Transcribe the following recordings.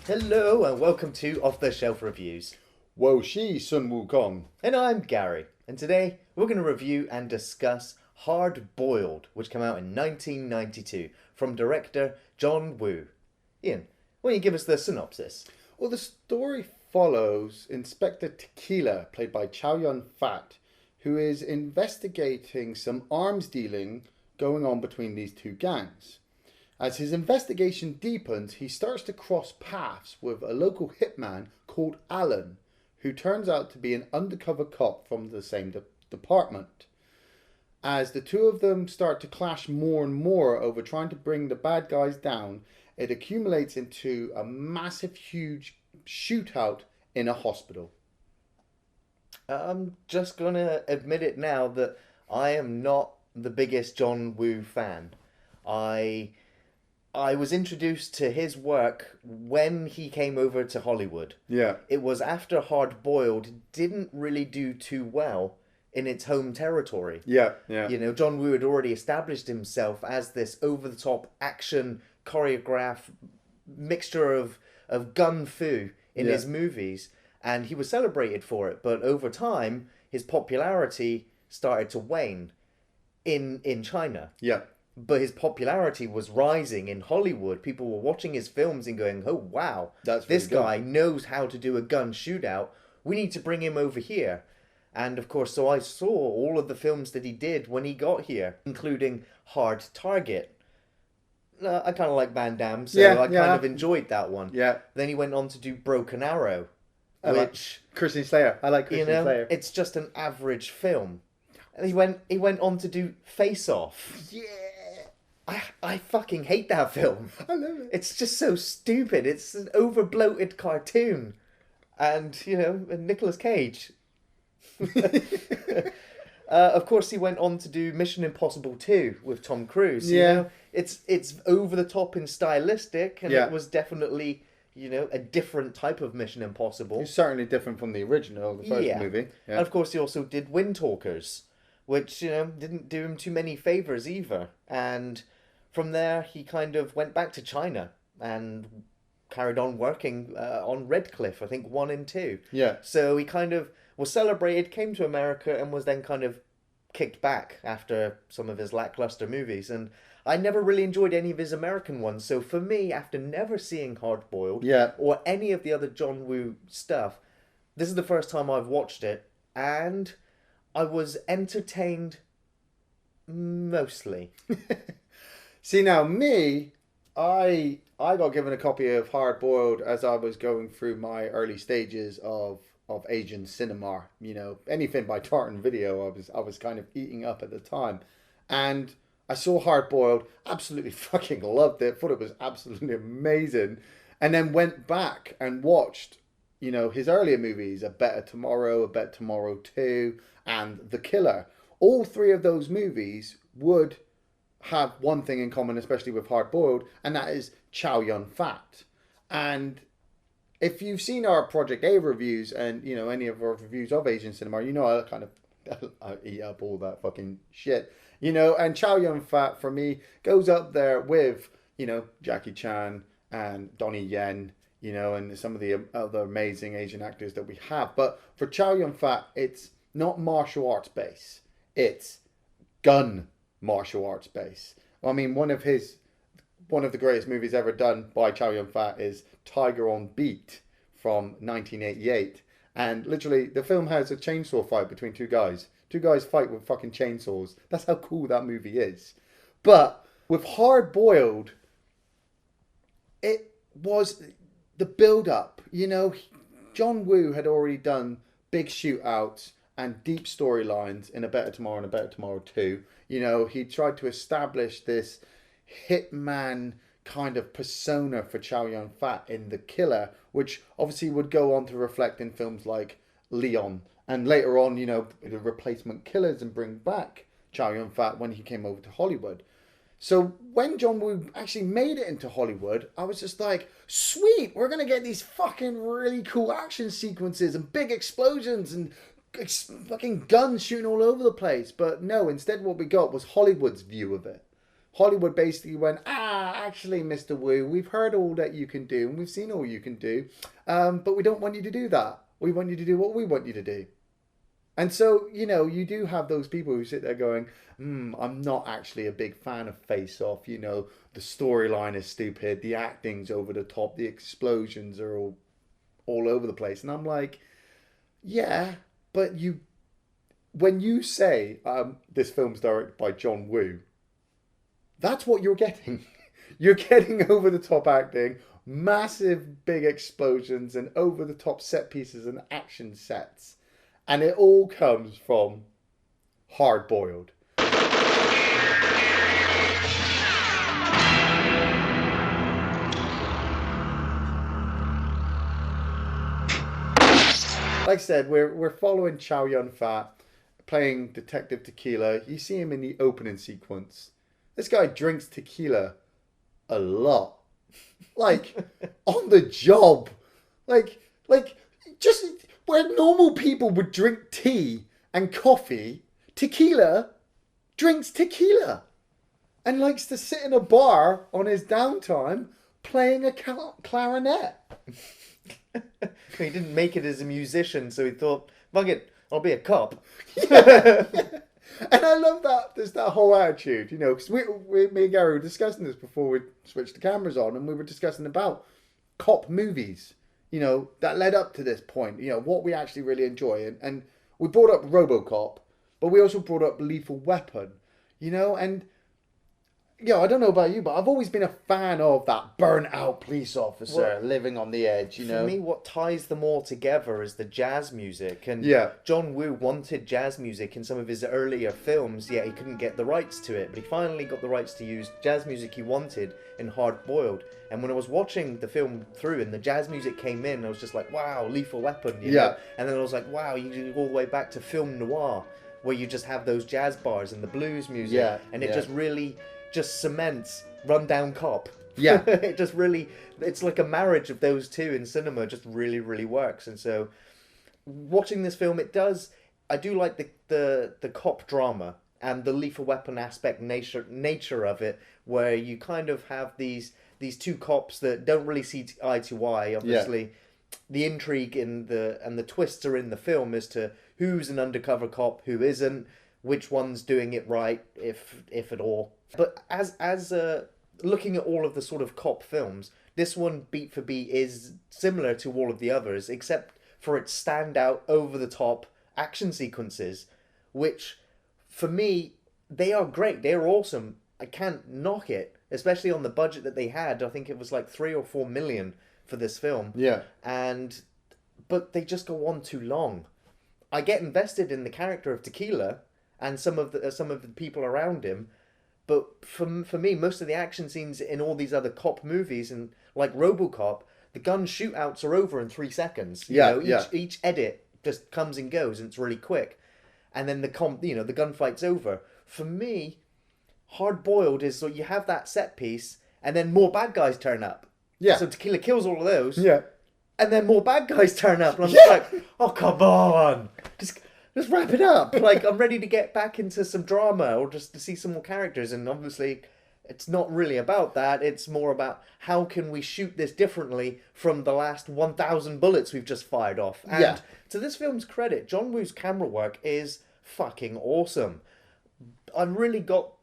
Hello and welcome to Off the Shelf Reviews. Wo Shi Sun Wukong. And I'm Gary. And today we're going to review and discuss Hard Boiled, which came out in 1992 from director John Woo. Ian, why don't you give us the synopsis? Well, the story follows Inspector Tequila, played by Chow Yun-fat, who is investigating some arms dealing going on between these two gangs. As his investigation deepens, he starts to cross paths with a local hitman called Alan, who turns out to be an undercover cop from the same department. As the two of them start to clash more and more over trying to bring the bad guys down, it accumulates into a massive, huge shootout in a hospital. I'm just going to admit it now that I am not the biggest John Woo fan. I was introduced to his work when he came over to Hollywood. Yeah. It was after Hard Boiled didn't really do too well in its home territory. Yeah. You know, John Woo had already established himself as this over-the-top action choreograph mixture of gun fu in his movies, and he was celebrated for it. But over time, his popularity started to wane in China. Yeah. But his popularity was rising in Hollywood. People were watching his films and going, oh, wow, this guy knows how to do a gun shootout. We need to bring him over here. And, of course, so I saw all of the films that he did when he got here, including Hard Target. I kind of like Van Damme, so I kind of enjoyed that one. Yeah. Then he went on to do Broken Arrow, which... like Christian Slayer. I like Christian Slayer. It's just an average film. And he went on to do Face Off. Yeah. I fucking hate that film. I love it. It's just so stupid. It's an over-bloated cartoon. And, Nicolas Cage. Of course, he went on to do Mission Impossible 2 with Tom Cruise. You know? It's over the top and stylistic, and it was definitely, a different type of Mission Impossible. It's certainly different from the original, the first movie. Yeah. And of course, he also did Windtalkers, which, didn't do him too many favours either. And from there, he kind of went back to China and carried on working on Red Cliff, I think 1 and 2. Yeah. So he kind of was celebrated, came to America, and was then kind of kicked back after some of his lackluster movies. And I never really enjoyed any of his American ones. So for me, after never seeing Hard Boiled or any of the other John Woo stuff, this is the first time I've watched it, and I was entertained mostly. See, now me, I got given a copy of Hard Boiled as I was going through my early stages of Asian cinema. Anything by Tartan Video, I was kind of eating up at the time, and I saw Hard Boiled, absolutely fucking loved it, thought it was absolutely amazing, and then went back and watched, his earlier movies, A Better Tomorrow 2, and The Killer. All three of those movies would have one thing in common, especially with Hard Boiled, and that is Chow Yun-fat. And if you've seen our Project A reviews and, any of our reviews of Asian cinema, I eat up all that fucking shit. And Chow Yun-fat, for me, goes up there with, Jackie Chan and Donnie Yen, and some of the other amazing Asian actors that we have. But for Chow Yun-fat, it's not martial arts base. It's gun martial arts base. I mean, one of the greatest movies ever done by Chow Yun-fat is Tiger on Beat from 1988. And literally, the film has a chainsaw fight between two guys. Two guys fight with fucking chainsaws. That's how cool that movie is. But with Hard Boiled, it was the build-up. John Woo had already done big shootouts and deep storylines in A Better Tomorrow and A Better Tomorrow 2. He tried to establish this hitman kind of persona for Chow Yun-fat in The Killer, which obviously would go on to reflect in films like Leung. And later on, the replacement killers and bring back Chow Yun-fat when he came over to Hollywood. So when John Woo actually made it into Hollywood, I was just like, sweet, we're going to get these fucking really cool action sequences and big explosions and fucking guns shooting all over the place. But no, instead what we got was Hollywood's view of it. Hollywood basically went, actually, Mr. Wu, we've heard all that you can do and we've seen all you can do, but we don't want you to do that. We want you to do what we want you to do. And so, you know, you do have those people who sit there going, I'm not actually a big fan of Face Off. You know, the storyline is stupid. The acting's over the top. The explosions are all over the place. And I'm like, yeah, but when you say this film's directed by John Woo, that's what you're getting. You're getting over the top acting, massive big explosions and over the top set pieces and action sets. And it all comes from Hard Boiled. Like I said, we're following Chow Yun-fat playing Detective Tequila. You see him in the opening sequence. This guy drinks tequila a lot. Like, on the job. Like, just where normal people would drink tea and coffee, tequila drinks tequila. And likes to sit in a bar on his downtime playing a clarinet. He didn't make it as a musician, so he thought, fuck it, I'll be a cop. Yeah. And I love that. There's that whole attitude, you know, because me and Gary were discussing this before we switched the cameras on, and we were discussing about cop movies, you know, that led up to this point, you know, what we actually really enjoy. And we brought up RoboCop, but we also brought up Lethal Weapon, you know, and yeah, I don't know about you, but I've always been a fan of that burnt out police officer living on the edge, you know. For me, what ties them all together is the jazz music. And John Woo wanted jazz music in some of his earlier films, yet he couldn't get the rights to it. But he finally got the rights to use jazz music he wanted in Hard Boiled. And when I was watching the film through and the jazz music came in, I was just like, wow, Lethal Weapon, you know? And then I was like, wow, you go all the way back to film noir, where you just have those jazz bars and the blues music. And it just really just cements Rundown Cop. Yeah. It just really, it's like a marriage of those two in cinema, just really, really works. And so watching this film, I do like the cop drama and the Lethal Weapon aspect nature of it, where you kind of have these two cops that don't really see eye to eye. Obviously, the intrigue and the twists are in the film as to who's an undercover cop, who isn't, which one's doing it right, if at all. But as looking at all of the sort of cop films, this one beat for beat is similar to all of the others, except for its standout over the top action sequences, which for me they are great. They are awesome. I can't knock it, especially on the budget that they had. I think it was like 3 or 4 million for this film. Yeah. But they just go on too long. I get invested in the character of Tequila and some of the people around him, but for me, most of the action scenes in all these other cop movies, and like RoboCop, the gun shootouts are over in 3 seconds. Each edit just comes and goes, and it's really quick, and then the gunfight's over. For me, Hard Boiled is so you have that set piece, and then more bad guys turn up. Yeah. So Tequila kills all of those. Yeah. And then more bad guys turn up, and I'm just like, oh come on, just wrap it up. Like, I'm ready to get back into some drama or just to see some more characters. And obviously, it's not really about that. It's more about how can we shoot this differently from the last 1,000 bullets we've just fired off. And to this film's credit, John Woo's camera work is fucking awesome. I really got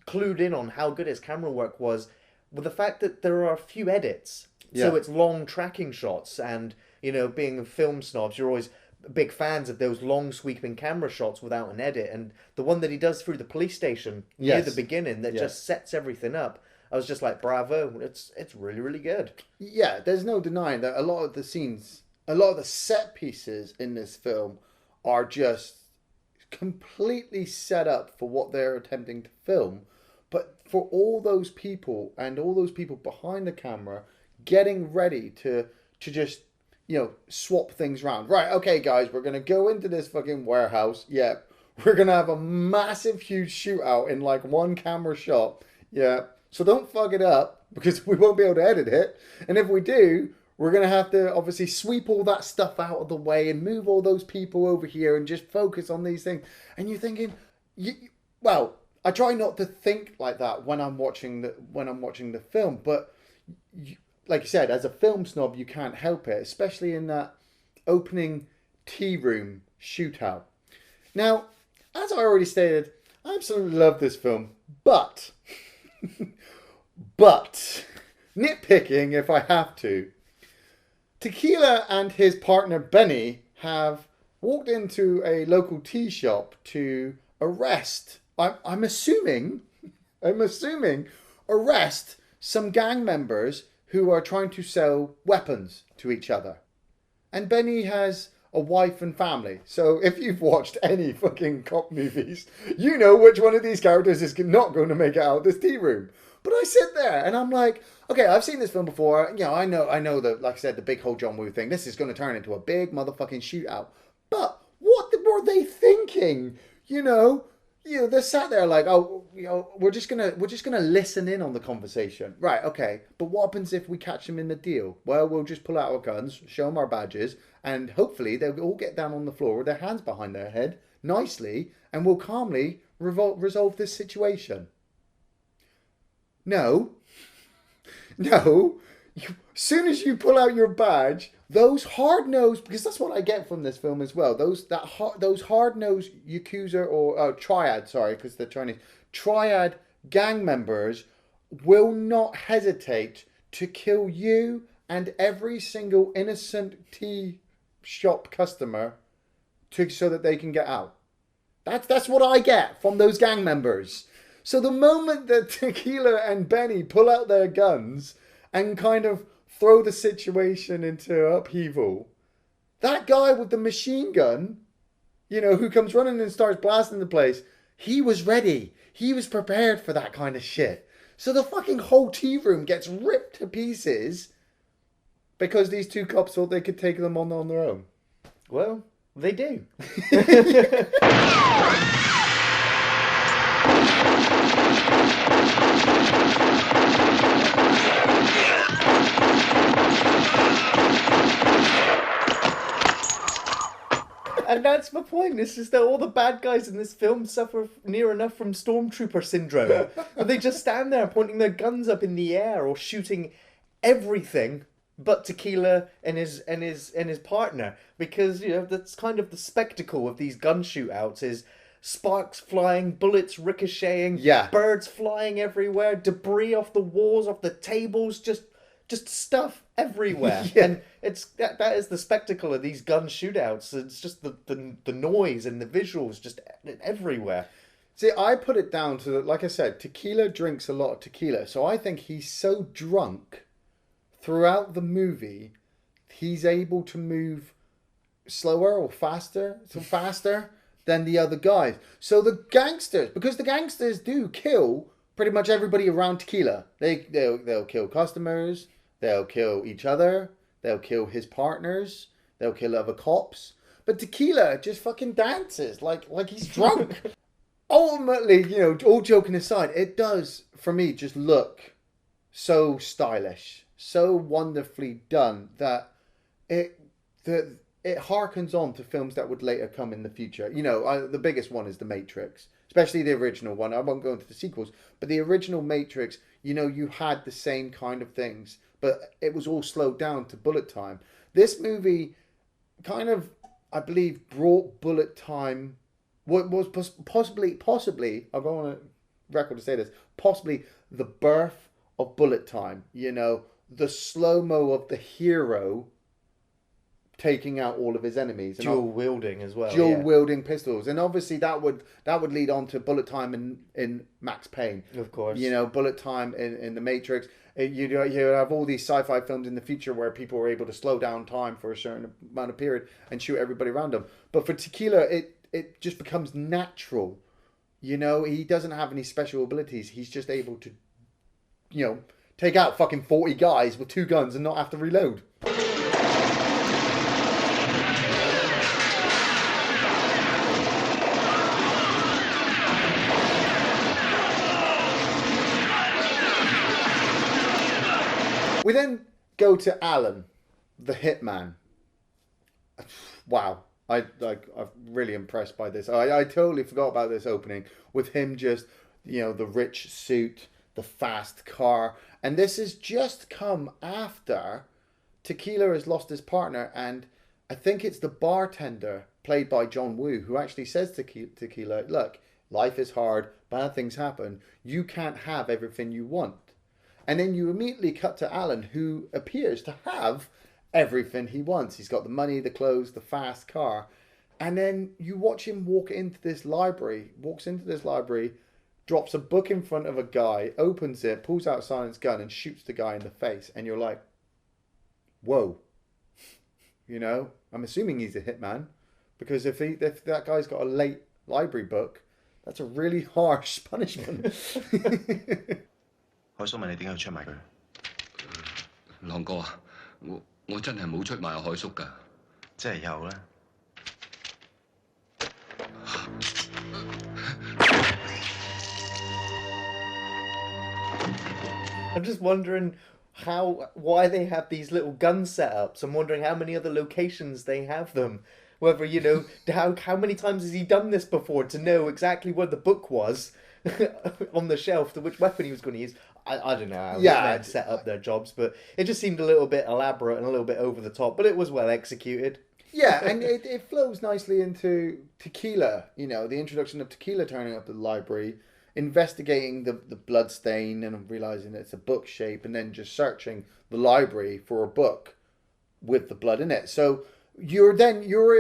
clued in on how good his camera work was with the fact that there are a few edits. So it's long tracking shots. And, you know, being film snobs, you're always big fans of those long sweeping camera shots without an edit, and the one that he does through the police station near the beginning that just sets everything up, I was just like, bravo, it's really, really good. Yeah, there's no denying that a lot of the scenes, a lot of the set pieces in this film are just completely set up for what they're attempting to film, but for all those people and all those people behind the camera getting ready to just, you know, swap things around. Right, okay, guys, we're going to go into this fucking warehouse. Yeah, we're going to have a massive, huge shootout in, like, one camera shot. Yeah, so don't fuck it up, because we won't be able to edit it. And if we do, we're going to have to, obviously, sweep all that stuff out of the way and move all those people over here and just focus on these things. And you're thinking, well, I try not to think like that when I'm watching the film, but like you said, as a film snob, you can't help it, especially in that opening tea room shootout. Now, as I already stated, I absolutely love this film, but nitpicking if I have to, Tequila and his partner Benny have walked into a local tea shop to arrest, I'm assuming, arrest some gang members who are trying to sell weapons to each other. And Benny has a wife and family. So if you've watched any fucking cop movies, you know which one of these characters is not going to make it out of this tea room. But I sit there and I'm like, okay, I've seen this film before. You know, I know that, like I said, the big whole John Woo thing. This is going to turn into a big motherfucking shootout. But what were they thinking? You know, they're sat there like, oh, we're just gonna listen in on the conversation, right? Okay, but what happens if we catch them in the deal? Well, we'll just pull out our guns, show them our badges, and hopefully they'll all get down on the floor with their hands behind their head, nicely, and we'll calmly resolve this situation. No. Soon as you pull out your badge, those hard-nosed, because that's what I get from this film as well. Those hard-nosed Yakuza or triad, sorry, because they're Chinese, triad gang members will not hesitate to kill you and every single innocent tea shop customer so that they can get out. That's what I get from those gang members. So the moment that Tequila and Benny pull out their guns and kind of throw the situation into upheaval, that guy with the machine gun, who comes running and starts blasting the place, he was ready. He was prepared for that kind of shit. So the fucking whole tea room gets ripped to pieces because these two cops thought they could take them on their own. Well, they do. And that's the point. It's just that all the bad guys in this film suffer near enough from stormtrooper syndrome. And they just stand there pointing their guns up in the air or shooting everything but Tequila and his partner. Because, that's kind of the spectacle of these gun shootouts is sparks flying, bullets ricocheting, birds flying everywhere, debris off the walls, off the tables, just stuff everywhere. And that is the spectacle of these gun shootouts. It's just the noise and the visuals just everywhere. See, I put it down to, like I said, Tequila drinks a lot of tequila. So I think he's so drunk throughout the movie, he's able to move slower or faster than the other guys. So the gangsters, because the gangsters do kill pretty much everybody around Tequila. They'll kill customers. They'll kill each other. They'll kill his partners. They'll kill other cops. But Tequila just fucking dances like he's drunk. Ultimately, all joking aside, it does, for me, just look so stylish, so wonderfully done that it harkens on to films that would later come in the future. The biggest one is The Matrix, especially the original one. I won't go into the sequels, but the original Matrix, you had the same kind of things, but it was all slowed down to bullet time. This movie kind of, I believe, brought bullet time, what was possibly, I'll go on a record to say this, possibly the birth of bullet time. The slow-mo of the hero taking out all of his enemies, dual wielding as well, wielding pistols, and obviously that would lead on to bullet time in Max Payne, of course. Bullet time in the Matrix. You have all these sci-fi films in the future where people are able to slow down time for a certain amount of period and shoot everybody around them. But for Tequila, it just becomes natural. He doesn't have any special abilities. He's just able to, take out fucking 40 guys with 2 guns and not have to reload. We then go to Alan, the hitman. Wow. I'm really impressed by this. I totally forgot about this opening with him just the rich suit, the fast car. And this has just come after Tequila has lost his partner, and I think it's the bartender, played by John Woo, who actually says to Tequila, look, life is hard, bad things happen, you can't have everything you want. And then you immediately cut to Alan, who appears to have everything he wants. He's got the money, the clothes, the fast car. And then you watch him walks into this library, drops a book in front of a guy, opens it, pulls out a silenced gun and shoots the guy in the face. And you're like, whoa. I'm assuming he's a hitman, because if that guy's got a late library book, that's a really harsh punishment. 海叔問你點解要出賣佢？朗哥啊，我真係冇出賣海叔㗎。即係有啦。I'm just wondering why they have these little gun setups. I'm wondering how many other locations they have them. Whether, how many times has he done this before to know exactly where the book was on the shelf, to which weapon he was going to use. I don't know how they set up their jobs, but it just seemed a little bit elaborate and a little bit over the top, but it was well executed. Yeah, and it flows nicely into Tequila, the introduction of Tequila turning up at the library, investigating the blood stain and realizing it's a book shape, and then just searching the library for a book with the blood in it. So you're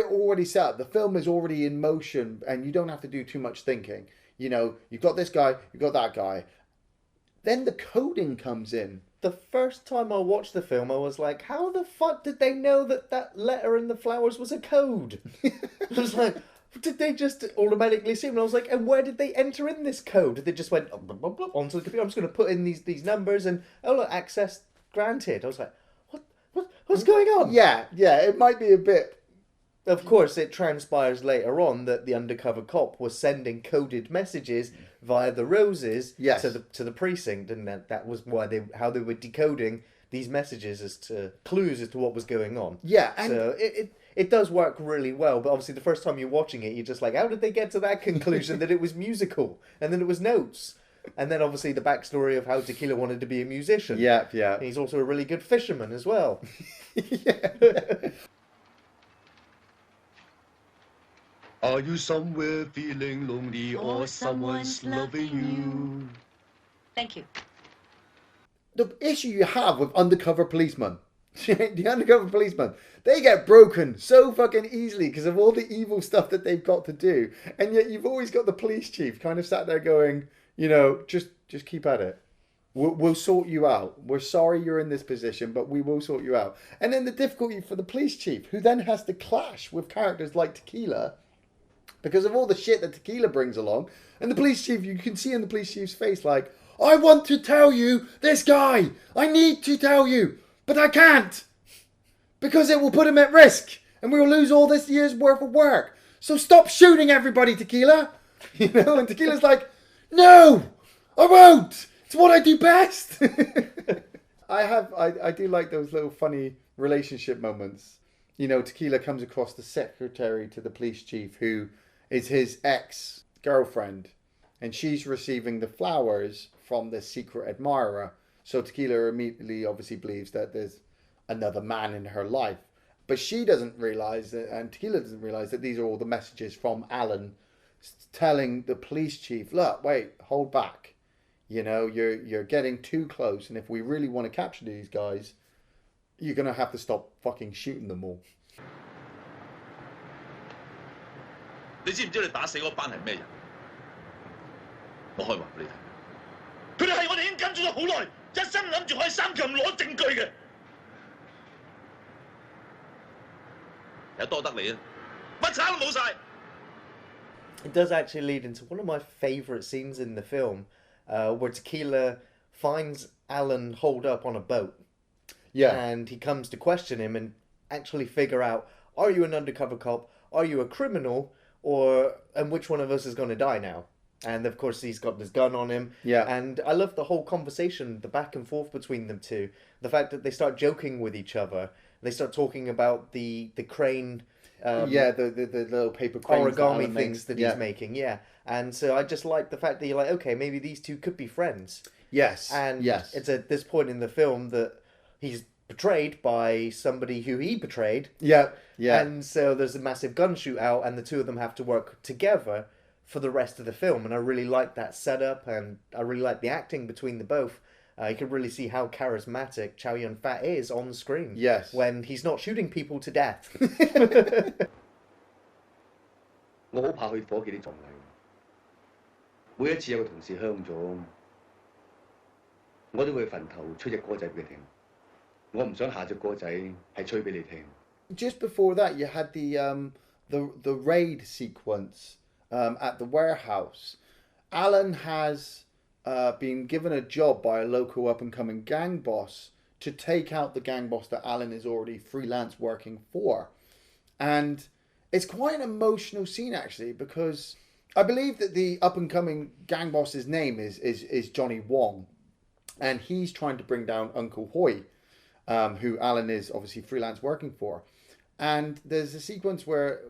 already set up. The film is already in motion, and you don't have to do too much thinking. You've got this guy, you've got that guy. Then the coding comes in. The first time I watched the film, I was like, how the fuck did they know that letter in the flowers was a code? I was like, did they just automatically see it? And I was like, and where did they enter in this code? They just went onto the computer, I'm just going to put in these numbers, and look, access granted. I was like, what's going on? Yeah, it might be a bit. Of course, it transpires later on that the undercover cop was sending coded messages via the roses to the precinct, and that was how they were decoding these messages as to clues as to what was going on. Yeah, and so it does work really well. But obviously, the first time you're watching it, you're just like, how did they get to that conclusion that it was musical, and then it was notes, and then obviously the backstory of how Tequila wanted to be a musician. Yeah. And he's also a really good fisherman as well. Yeah. Are you somewhere feeling lonely or someone's loving you? Thank you. The issue you have with undercover policemen, the undercover policemen, they get broken so fucking easily because of all the evil stuff that they've got to do. And yet you've always got the police chief kind of sat there going, just keep at it. We'll sort you out. We're sorry you're in this position, but we will sort you out. And then the difficulty for the police chief, who then has to clash with characters like Tequila, because of all the shit that Tequila brings along. And the police chief, you can see in the police chief's face, like, I want to tell you this guy. I need to tell you, but I can't. Because it will put him at risk. And we will lose all this year's worth of work. So stop shooting everybody, Tequila. And Tequila's like, no, I won't. It's what I do best. I do like those little funny relationship moments. Tequila comes across the secretary to the police chief, who is his ex-girlfriend, and she's receiving the flowers from this secret admirer. So Tequila immediately obviously believes that there's another man in her life, but she doesn't realize that, and Tequila doesn't realize that these are all the messages from Alan telling the police chief, look, wait, hold back. You're getting too close, and if we really want to capture these guys, you're going to have to stop fucking shooting them all. 你知唔知你打死嗰班係咩人？我可以話俾你聽，佢哋係我哋已經跟蹤咗好耐，一心諗住可以三擒攞證據嘅。有多得你啊，乜叉都冇晒。It does actually lead into one of my favourite scenes in the film, where Tequila finds Alan holed up on a boat. Yeah. And he comes to question him and actually figure out, are you an undercover cop? Are you a criminal? And which one of us is going to die now? And of course he's got this gun on him. Yeah. And I love the whole conversation, the back and forth between them two. The fact that they start joking with each other. They start talking about the crane the little paper cranes origami things that he's making. Yeah, and so I just like the fact that you're like, okay, maybe these two could be friends. Yes, and it's at this point in the film that he's betrayed by somebody who he betrayed. Yeah. And so there's a massive gun shootout, and the two of them have to work together for the rest of the film. And I really like that setup, and I really like the acting between the both. You can really see how charismatic Chow Yun-fat is on screen. Yes. When he's not shooting people to death. 我好怕去伙計啲葬禮，每一次有個同事香咗，我都會墳頭吹隻歌仔俾佢聽。我唔想下隻歌仔係吹俾你聽。Just before that, you had the raid sequence at the warehouse. Alan has been given a job by a local up-and-coming gang boss to take out the gang boss that Alan is already freelance working for. And it's quite an emotional scene, actually, because I believe that the up-and-coming gang boss's name is Johnny Wong. And he's trying to bring down Uncle Hoy, who Alan is obviously freelance working for. And there's a sequence where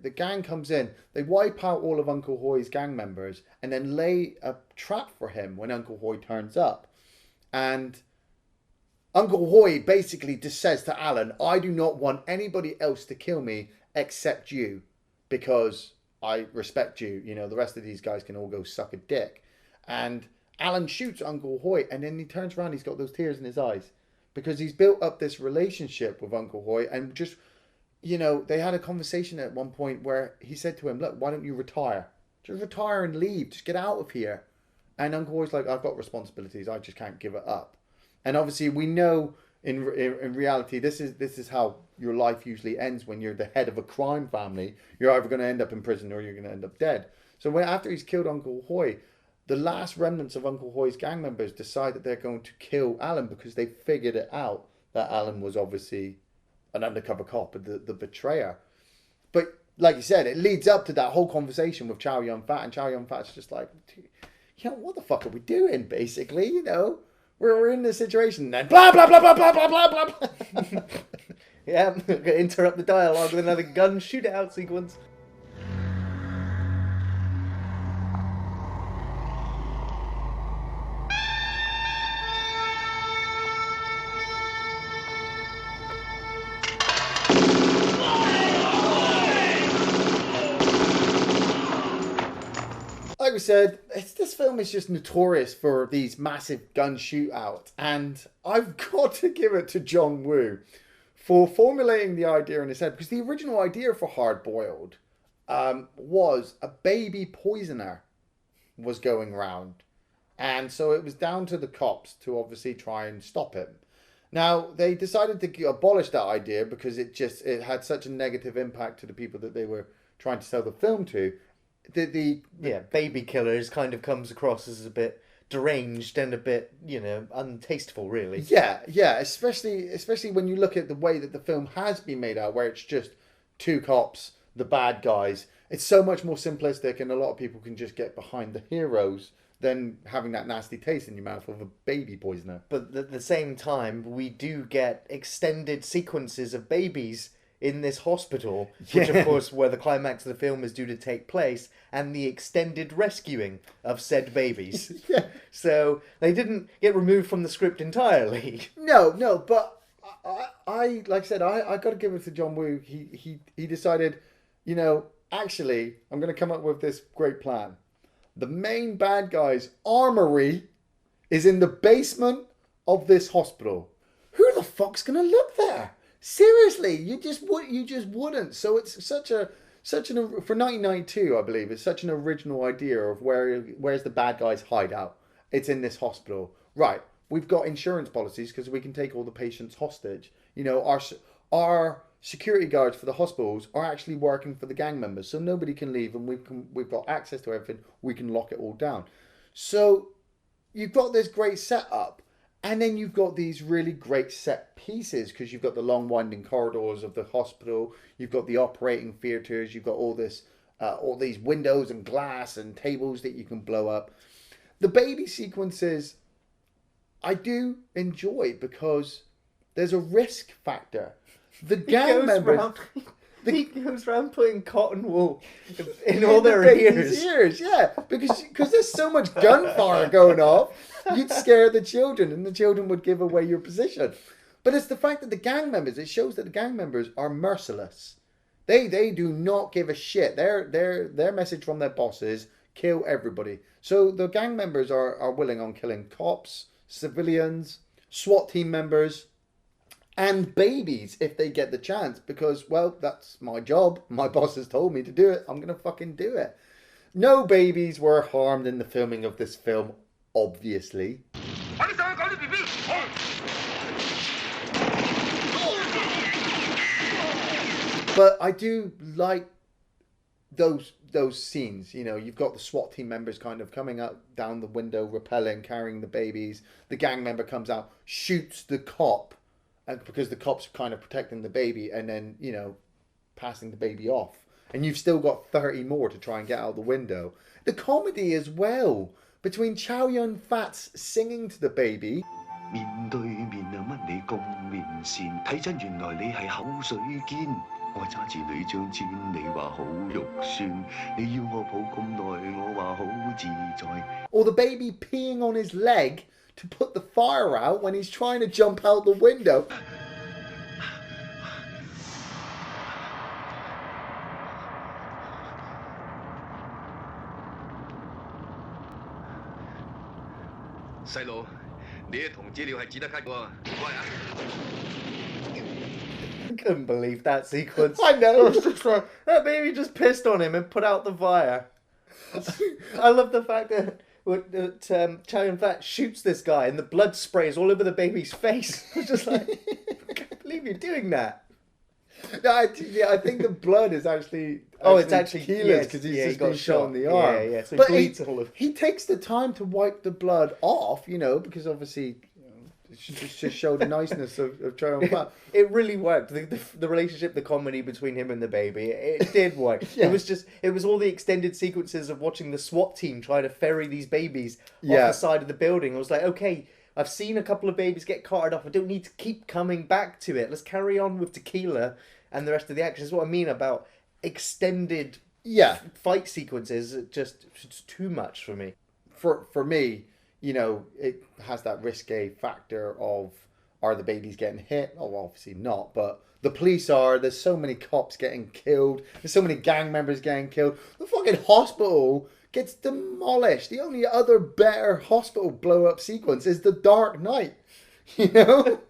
the gang comes in, they wipe out all of Uncle Hoy's gang members, and then lay a trap for him when Uncle Hoy turns up. And Uncle Hoy basically just says to Alan, I do not want anybody else to kill me except you, because I respect you. You know, the rest of these guys can all go suck a dick. And Alan shoots Uncle Hoy, and then he turns around, he's got those tears in his eyes, because he's built up this relationship with Uncle Hoy, and just, you know, they had a conversation at one point where he said to him, look, why don't you retire? Just retire and leave. Just get out of here. And Uncle Hoy's like, I've got responsibilities. I just can't give it up. And obviously we know in reality, this is how your life usually ends when you're the head of a crime family. You're either going to end up in prison or you're going to end up dead. So after he's killed Uncle Hoy, the last remnants of Uncle Hoy's gang members decide that they're going to kill Alan because they figured it out that Alan was obviously an undercover cop, the betrayer. But like you said, it leads up to that whole conversation with Chow Yun-fat, and Chow Yun-fat's just like, you know, what the fuck are we doing, basically? You know, we're in this situation, and then blah, blah, blah, blah, blah, blah, blah, blah. Yeah, interrupt the dialogue with another gun shootout sequence. Like we said, this film is just notorious for these massive gun shootouts, and I've got to give it to John Woo for formulating the idea in his head, because the original idea for Hard Boiled was a baby poisoner was going round, and so it was down to the cops to obviously try and stop him. Now, they decided to abolish that idea because it had such a negative impact to the people that they were trying to sell the film to. Baby killers kind of comes across as a bit deranged and a bit, you know, untasteful, really. Yeah, especially when you look at the way that the film has been made out, where it's just two cops, the bad guys. It's so much more simplistic, and a lot of people can just get behind the heroes than having that nasty taste in your mouth of a baby poisoner. But at the same time, we do get extended sequences of babies in this hospital, which of course where the climax of the film is due to take place, and the extended rescuing of said babies. Yeah. So they didn't get removed from the script entirely. No, but I like I said, I got to give it to John Woo. He decided, you know, actually, I'm going to come up with this great plan. The main bad guy's armory is in the basement of this hospital. Who the fuck's going to look there? Seriously, you just wouldn't. So it's such an for 1992, I believe, it's such an original idea of where's the bad guy's hideout. It's in this hospital, right? We've got insurance policies because we can take all the patients hostage. You know, our security guards for the hospitals are actually working for the gang members, so nobody can leave, and we've got access to everything. We can lock it all down. So you've got this great setup. And then you've got these really great set pieces, because you've got the long winding corridors of the hospital. You've got the operating theatres. You've got all these windows and glass and tables that you can blow up. The baby sequences, I do enjoy because there's a risk factor. The gang members, He goes around putting cotton wool in all their ears. Yeah, because there's so much gunfire going off, you'd scare the children, and the children would give away your position. But it's the fact that the gang members, it shows that the gang members are merciless. They do not give a shit. Their message from their bosses, kill everybody. So the gang members are willing on killing cops, civilians, SWAT team members, and babies if they get the chance, because, well, that's my job. My boss has told me to do it. I'm going to fucking do it. No babies were harmed in the filming of this film, obviously. But I do like those scenes. You know, you've got the SWAT team members kind of coming up down the window, rappelling, carrying the babies. The gang member comes out, shoots the cop, because the cop's kind of protecting the baby, and then, you know, passing the baby off. And you've still got 30 more to try and get out the window. The comedy as well, between Chow Yun-fat's singing to the baby. 面對面啊，乜你咁面善？睇真原來你係口水堅。我揸住你張氈，你話好肉酸。你要我抱咁耐，我話好自在。 Or the baby peeing on his leg to put the fire out when he's trying to jump out the window. 細路，你嘅銅資料係只得卡喎，唔該啊！ I couldn't believe that sequence. I know. It was just like, that baby just pissed on him and put out the fire. I love the fact that Chow Yun-fat shoots this guy and the blood sprays all over the baby's face. I was just like, I can't believe you're doing that. No, I think the blood is actually... It's actually Keeler's, because he's just been shot in the arm. Yeah, so but he bleeds all of... He takes the time to wipe the blood off, you know, because obviously... just showed the niceness of Chow Yun-fat. It really worked. The relationship, the comedy between him and the baby, it did work. Yeah. It was all the extended sequences of watching the SWAT team try to ferry these babies off Yeah. the side of the building. I was like, okay, I've seen a couple of babies get carted off. I don't need to keep coming back to it. Let's carry on with Tequila and the rest of the action. That's what I mean about extended fight sequences. It's too much for me. For me, you know, it has that risque factor of, are the babies getting hit? Oh, obviously not, but the police are. There's so many cops getting killed. There's so many gang members getting killed. The fucking hospital gets demolished. The only other better hospital blow-up sequence is The Dark Knight, you know?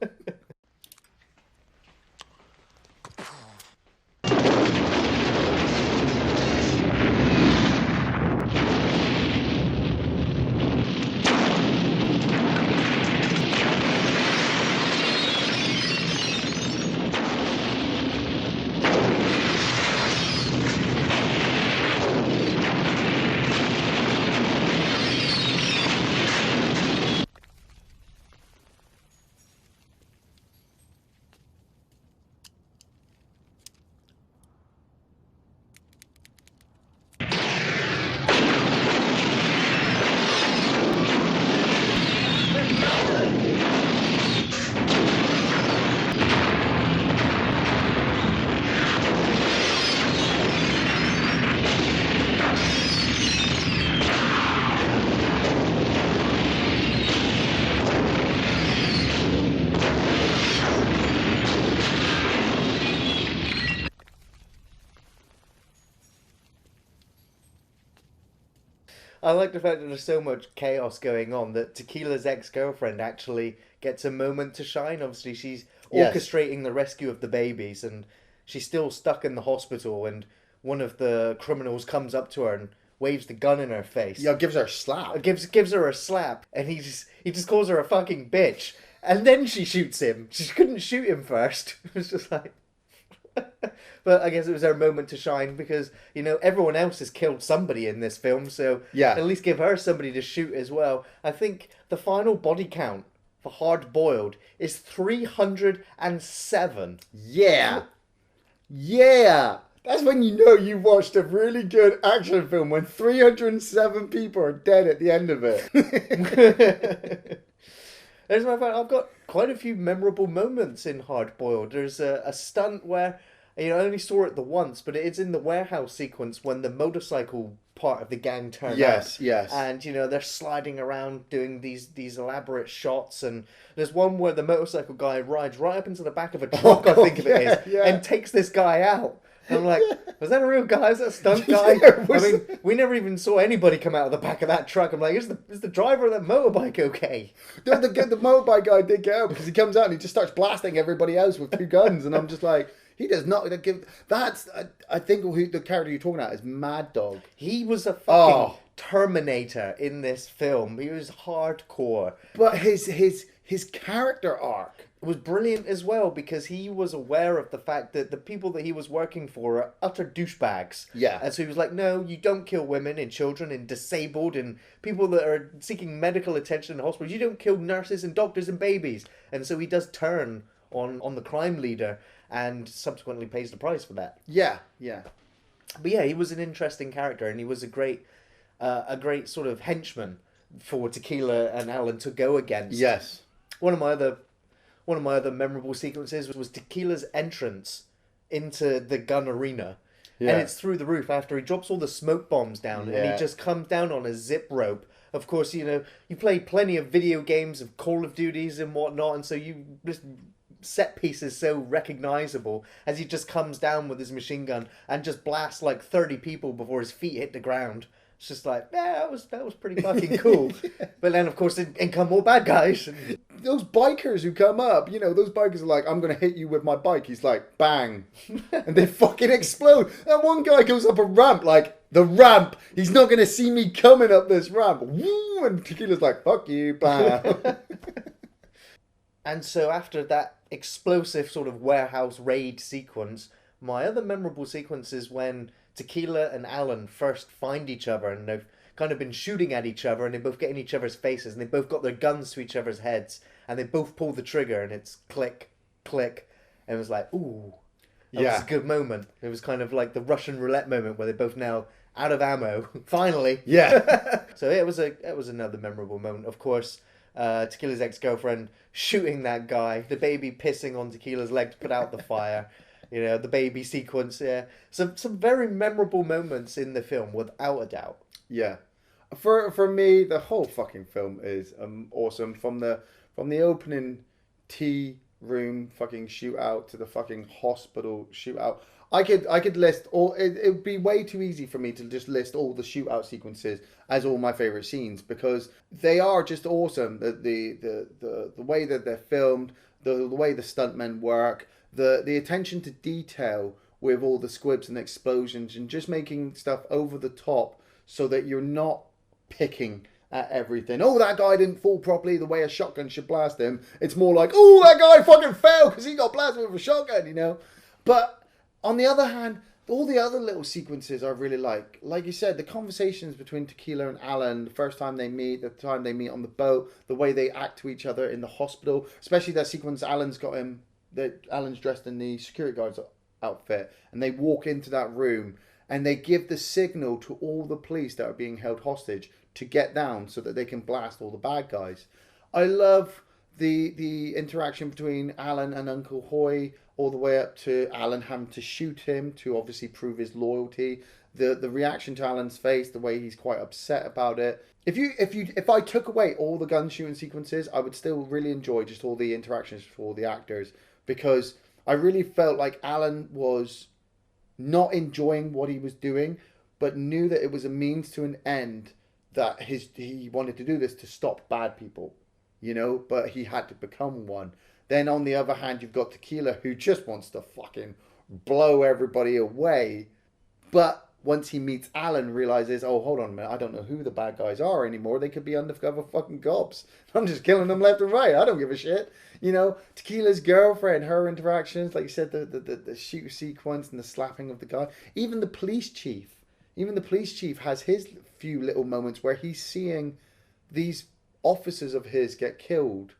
I like the fact that there's so much chaos going on that Tequila's ex-girlfriend actually gets a moment to shine. Obviously, she's orchestrating the rescue of the babies, and she's still stuck in the hospital, and one of the criminals comes up to her and waves the gun in her face. Yeah, gives her a slap. Gives her a slap, and he just calls her a fucking bitch. And then she shoots him. She couldn't shoot him first. It was just like... But I guess it was her moment to shine because, you know, everyone else has killed somebody in this film, so at least give her somebody to shoot as well. I think the final body count for Hard Boiled is 307. Yeah. Yeah. That's when you know you watched a really good action film, when 307 people are dead at the end of it. As a matter of fact, I've got quite a few memorable moments in Hard Boiled. There's a stunt where I only saw it the once, but it's in the warehouse sequence when the motorcycle part of the gang turn up. Yes. And, they're sliding around doing these elaborate shots. And there's one where the motorcycle guy rides right up into the back of a truck, I think it is, and takes this guy out. And I'm like, was that a real guy? Is that a stunt guy? I mean, we never even saw anybody come out of the back of that truck. I'm like, is the driver of that motorbike okay? No, the motorbike guy did get out because he comes out and he just starts blasting everybody else with 2 guns. And I'm just like... He does not give. That's I think who the character you're talking about is Mad Dog. He was a fucking Terminator in this film. He was hardcore. But his character arc was brilliant as well because he was aware of the fact that the people that he was working for are utter douchebags. Yeah. And so he was like, no, you don't kill women and children and disabled and people that are seeking medical attention in hospitals. You don't kill nurses and doctors and babies. And so he does turn on the crime leader and subsequently pays the price for that. Yeah. But yeah, he was an interesting character, and he was a great sort of henchman for Tequila and Alan to go against. Yes. One of my other memorable sequences was Tequila's entrance into the gun arena. Yeah. And it's through the roof after he drops all the smoke bombs down, and he just comes down on a zip rope. Of course, you played plenty of video games of Call of Duties and whatnot, and so you just... set piece is so recognizable as he just comes down with his machine gun and just blasts like 30 people before his feet hit the ground. It's just like, that was pretty fucking cool. But then, of course, in come more bad guys. Those bikers who come up, those bikers are like, I'm going to hit you with my bike. He's like, bang. And they fucking explode. And one guy goes up a ramp, like, the ramp. He's not going to see me coming up this ramp. Woo! And Tequila's like, fuck you, bam. And so after that explosive sort of warehouse raid sequence, my other memorable sequence is when Tequila and Alan first find each other and they've kind of been shooting at each other and they both get in each other's faces and they both got their guns to each other's heads and they both pull the trigger and it's click, click. And it was like, ooh, that was a good moment. It was kind of like the Russian roulette moment where they're both now out of ammo, finally. Yeah. So it was another memorable moment. Of course, Tequila's ex-girlfriend shooting that guy, the baby pissing on Tequila's leg to put out the fire, the baby sequence. Yeah, some very memorable moments in the film, without a doubt. Yeah, for me, the whole fucking film is awesome. From the opening tea room fucking shootout to the fucking hospital shootout. I could list all. It would be way too easy for me to just list all the shootout sequences as all my favorite scenes because they are just awesome. The way that they're filmed, the way the stuntmen work, the attention to detail with all the squibs and explosions, and just making stuff over the top so that you're not picking at everything. Oh, that guy didn't fall properly the way a shotgun should blast him. It's more like, oh, that guy fucking fell because he got blasted with a shotgun, But on the other hand, all the other little sequences I really like. Like you said, the conversations between Tequila and Alan, the first time they meet, the time they meet on the boat, the way they act to each other in the hospital, especially that sequence Alan's dressed in the security guard's outfit, and they walk into that room and they give the signal to all the police that are being held hostage to get down so that they can blast all the bad guys. I love the interaction between Alan and Uncle Hoy, all the way up to Alan having to shoot him to obviously prove his loyalty. The reaction to Alan's face, the way he's quite upset about it. If I took away all the gun shooting sequences, I would still really enjoy just all the interactions for all the actors, because I really felt like Alan was not enjoying what he was doing, but knew that it was a means to an end, that he wanted to do this to stop bad people, but he had to become one. Then on the other hand, you've got Tequila, who just wants to fucking blow everybody away. But once he meets Alan, realizes, oh, hold on a minute, I don't know who the bad guys are anymore. They could be undercover fucking cops. I'm just killing them left and right. I don't give a shit. Tequila's girlfriend, her interactions, like you said, the shoot sequence and the slapping of the guy. Even the police chief has his few little moments where he's seeing these officers of his get killed,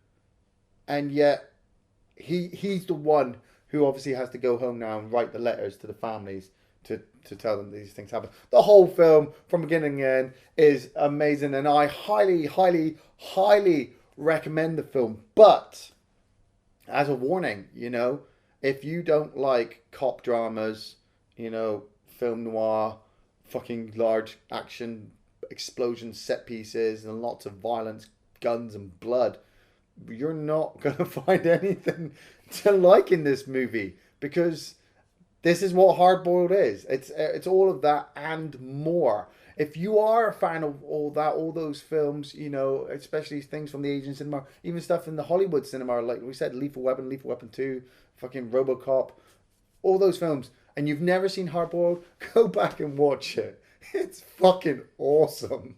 and yet he's the one who obviously has to go home now and write the letters to the families to tell them these things happen. The whole film, from beginning to end, is amazing, and I highly, highly, highly recommend the film. But as a warning, if you don't like cop dramas, film noir, fucking large action explosion set pieces and lots of violence, guns and blood, you're not going to find anything to like in this movie, because this is what Hard Boiled is. It's all of that and more. If you are a fan of all that, all those films, especially things from the Asian cinema, even stuff in the Hollywood cinema, like we said, Lethal Weapon 2, fucking RoboCop, all those films, and you've never seen Hard Boiled, go back and watch it. It's fucking awesome.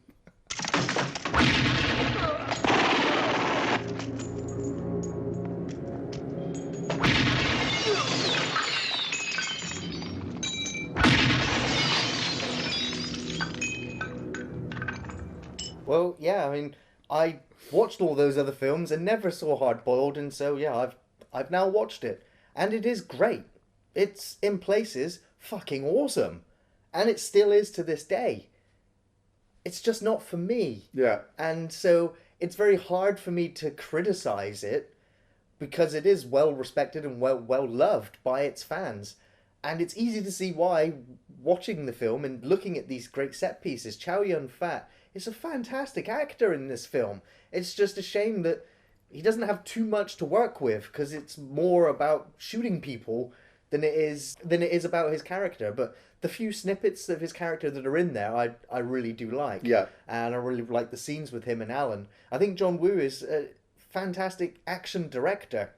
Well, yeah, I mean, I watched all those other films and never saw Hard Boiled, and so yeah, I've now watched it, and it is great. It's in places fucking awesome, and it still is to this day. It's just not for me. Yeah. And so it's very hard for me to criticize it, because it is well respected and well loved by its fans. And it's easy to see why, watching the film and looking at these great set pieces. Chow Yun-fat is a fantastic actor in this film. It's just a shame that he doesn't have too much to work with, because it's more about shooting people than it is about his character. But the few snippets of his character that are in there, I really do like. Yeah. And I really like the scenes with him and Alan. I think John Woo is a fantastic action director.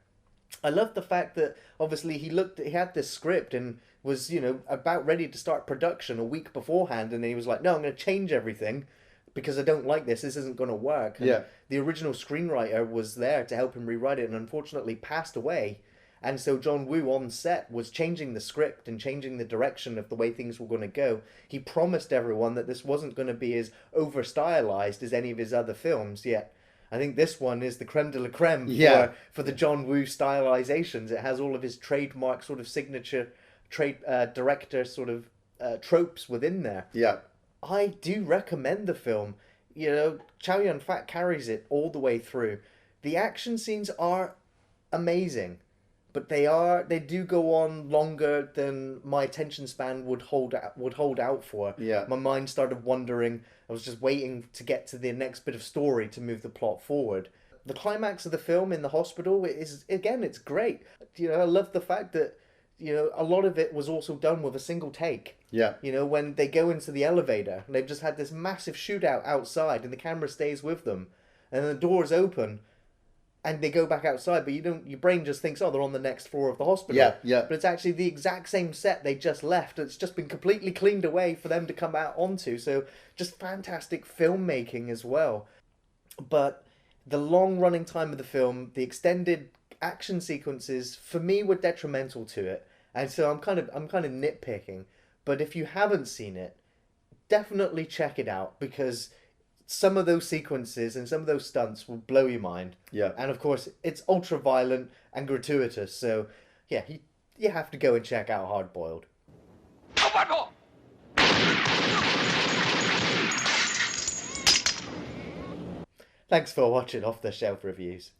I love the fact that obviously he had this script and was, about ready to start production a week beforehand, and then he was like, no, I'm going to change everything because I don't like this. This isn't going to work. And yeah. The original screenwriter was there to help him rewrite it and unfortunately passed away. And so John Woo on set was changing the script and changing the direction of the way things were going to go. He promised everyone that this wasn't going to be as over-stylized as any of his other films, yet I think this one is the creme de la creme for the John Woo stylizations. It has all of his trademark sort of signature director sort of tropes within there. Yeah. I do recommend the film. Chow Yun-fat carries it all the way through. The action scenes are amazing, but they do go on longer than my attention span would hold out for. Yeah. My mind started wandering. I was just waiting to get to the next bit of story to move the plot forward. The climax of the film in the hospital is, again, it's great. I love the fact that, a lot of it was also done with a single take. Yeah. When they go into the elevator and they've just had this massive shootout outside and the camera stays with them and then the doors open and they go back outside, but your brain just thinks, oh, they're on the next floor of the hospital. Yeah, yeah. But it's actually the exact same set they just left. It's just been completely cleaned away for them to come out onto. So just fantastic filmmaking as well. But the long running time of the film, the extended action sequences, for me, were detrimental to it. And so I'm kind of nitpicking. But if you haven't seen it, definitely check it out, because some of those sequences and some of those stunts will blow your mind. Yeah. And of course, it's ultra violent and gratuitous. So, yeah, you have to go and check out Hard Boiled. Thanks for watching Off the Shelf Reviews.